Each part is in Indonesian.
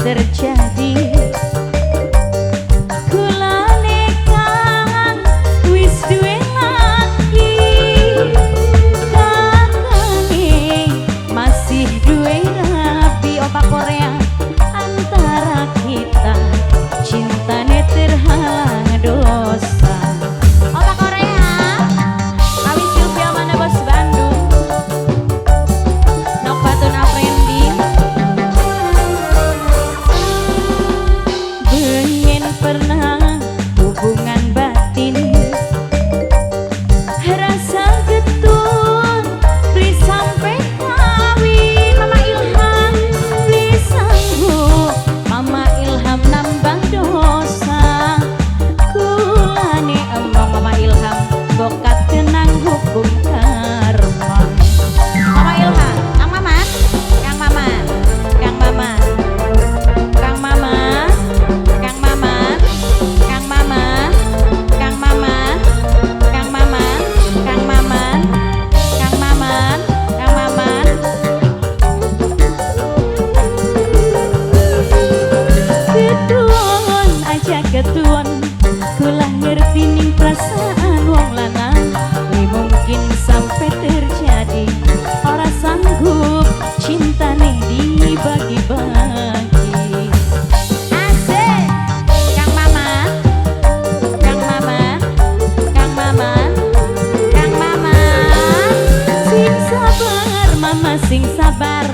terjadi. Kula nekan wis duwe laki, kakane masih duwe rapi. Opa Korea, antara kita cintane terhalang dosa. Opa Korea, kawin Sylvia mana bos Bandung, nok batun Afrendi. Pengen pernah hubungan batin, rasa getun beli sampai kawin. Mama Ilham beli sanggup, Mama Ilham nambah dosa. Kulane emong Mama Ilham bokat tenang hukum karma. Mama Ilham, Kang Maman, Kang Maman, Kang Maman, Kang Maman, Kang Maman, Kang Maman, Kang Maman, Kang Maman, Kang Maman, Kang Maman, Kang Maman. Ketuan aja ketuan, kula ngerti ning perasaan wong lanang. Ini mungkin sampai terjadi, ora sanggup cinta nih dibagi-bagi. Asik, Kang Maman, Kang Maman, Kang Maman, Kang Maman. Sing sabar, Mama sing sabar,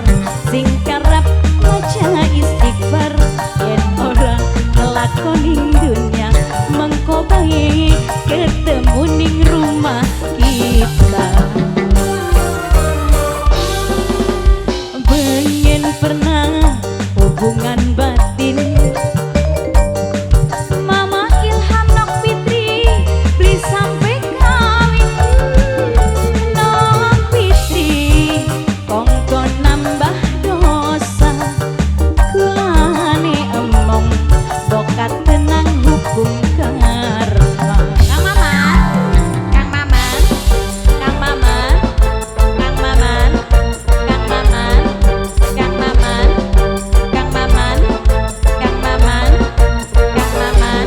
sing kerap maca istighfar. Yen orang ngelakoning dunia mengko bae ketemu ning rumah kita. Pengen pernah hubungan batin, Mama Ilham nok Fitri beli sampai kawin. Nok Fitri kongkon nambah dosa. Kulane emong bokat tenang hukum karma. Kang Maman, Kang Maman, Kang Maman, Kang Maman, Kang Maman, Kang Maman, Kang Maman, Kang Maman, Kang Maman,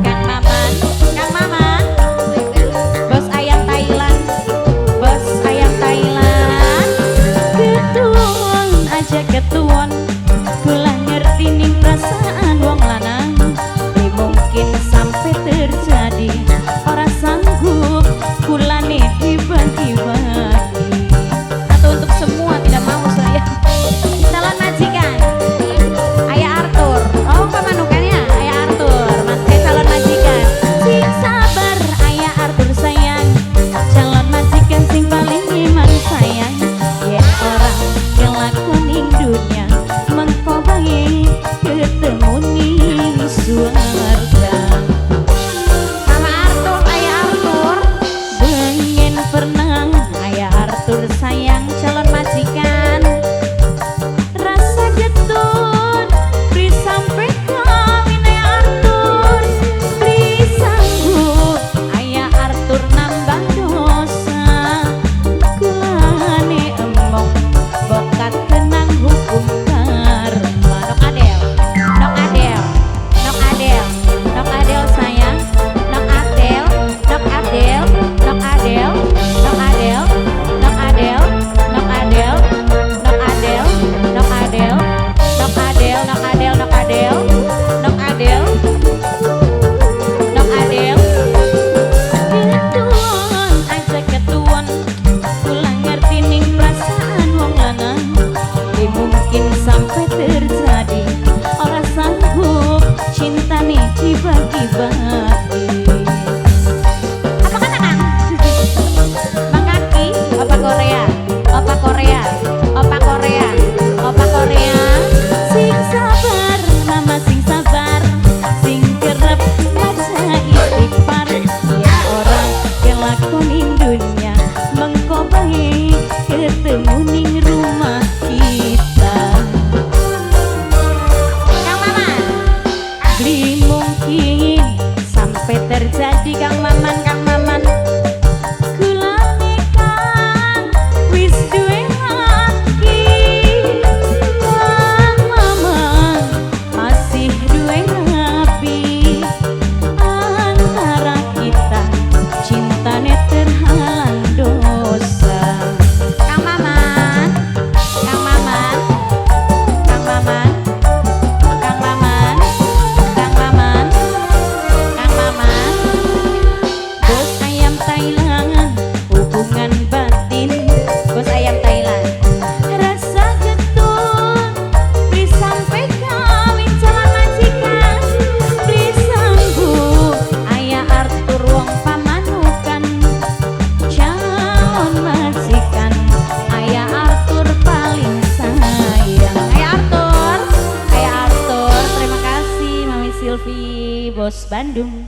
Kang Maman, Kang Maman. Bos ayam Thailand, bos ayam Thailand. Ketuan aja ketuan, kula ngerti ning perasaan wong lanang. Ini mungkin sampai terjadi, ora sanggup kulane dibagi-bagi. Satu untuk semua, tidak mau saya. Calon majikan Ayah Arthur. Oh pemanukannya Ayah Arthur, calon majikan. Sing sabar Ayah Arthur sayang, calon majikan sing paling iman sayang. Yen orang ngelakoning dunia mengko bae ketemu ning surga. Mama Arthur, Ayah Arthur, pengen pernah Ayah Arthur sayang, calon majikan. Rasa getun beri sampai kawin Ayah Arthur, beri sanggup Ayah Arthur nambah dosa. Kulane emong bokat tenang hukum karma. Nok Adel, Nok Adel, Nok Adel, Nok Adel sayang, Nok Adel, Nok Adel, Nok Adel, Nok Adel, Nok Adel, Nok Adel, Nok Adel, Nok Adel, Nok Adel, Nok Adel, Nok Adel, Nok Adel, Nok Adel. Ketuan aja ketuan, kula ngerti ning perasaan wong lanang. Ini mungkin sampai terjadi, ora sanggup cinta nih dibagi-bagi. Apa kata Kang? Bang Kaki, Opa Korea, Opa Korea, Opa Korea, Opa Korea. Sing sabar, Mama sing sabar, sing kerep maca istighfar. Ya orang ngelakoning dunia mengko bae ketemu ning rumah kita. Kang Maman, beli mungkin sampai terjadi Kang Maman, Kang Maman. Kula nekan wis duwe laki, Kang Maman. Bos Bandung.